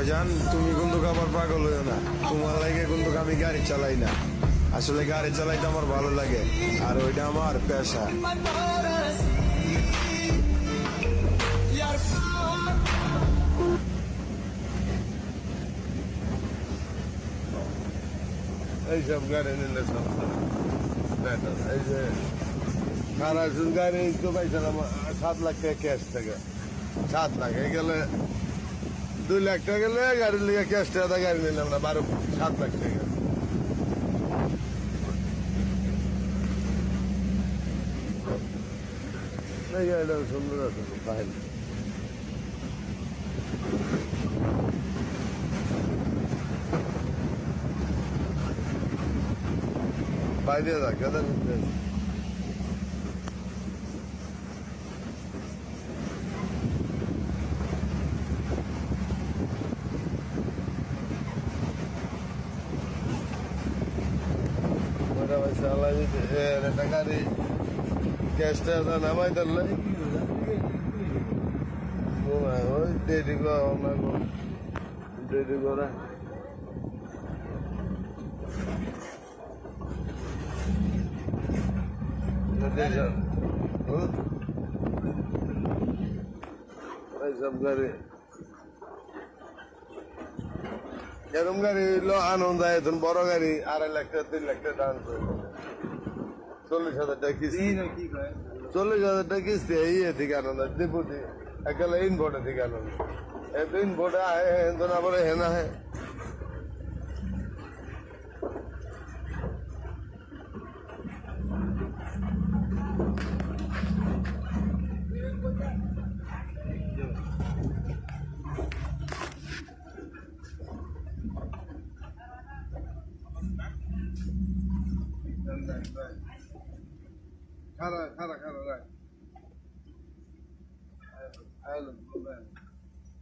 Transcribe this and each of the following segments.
ভাইজান তুমি কিন্তু আবার পাগল হইও না, তোমার লাগে কিন্তু আমি গাড়ি চালাই না। আসলে গাড়ি চালাইতে আমার ভালো লাগে, আর ওইটা আমার পেশা। এইসব গাড়ি নিলে সমস্যা বেটার। এই যে খারাপ গাড়ি তো পাইছিলাম 7 লাখ টাকা ক্যাশ থেকে, 7 লাখ গেলে 2 লাখ টাকা গেলে গাড়ির লিগে ক্যাশ টাকা গাড়ি নিলাম না, 7 লাখ টাকা। এই গাড়িটা সুন্দর আছে কাহিনী। বাইরে যাক গাদা নিতে একটা গাড়ি ক্যাশটা নামাই ধরলে ওই দেরি দেরি করা এইসব গাড়ি এরকম গাড়ি হইলো আনন্দ। এখন বড় গাড়ি 2.5 লাখ টাকা 3 লাখ টাকা দাম, 40,000 টাকা কিস্তি, 40,000 টাকা কিস্তি। এই থেকে আনন্দ দীপুতি একেবারে ইনভোটে থেকে আনন্দ। এত ইনভোটে আহে তো না বলে হেনা হে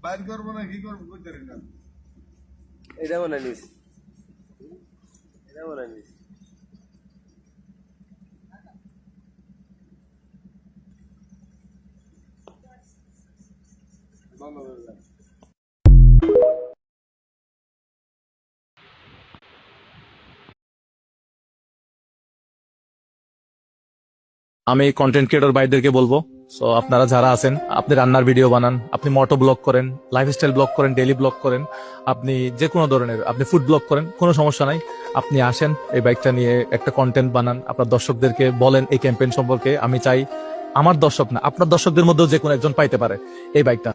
বাইর করবো না কি করবো বুঝতে না। এটা মনে নিস, এটা মনে নিস। আমি কন্টেন্ট ক্রিয়েটর ভাইদেরকে বলবো, সো আপনারা যারা আছেন, আপনি রান্নার ভিডিও বানান, আপনি মোটো ব্লগ করেন, লাইফস্টাইল ব্লগ করেন, ডেইলি ব্লগ করেন, আপনি যে কোনো ধরনের আপনি ফুড ব্লগ করেন, কোনো সমস্যা নাই। আপনি আসেন এই বাইকটা নিয়ে একটা কন্টেন্ট বানান, আপনার দর্শকদেরকে বলেন এই ক্যাম্পেইন সম্পর্কে। আমি চাই আমার দর্শক না, আপনার দর্শকদের মধ্যেও যে কোনো একজন পাইতে পারে এই বাইকটা।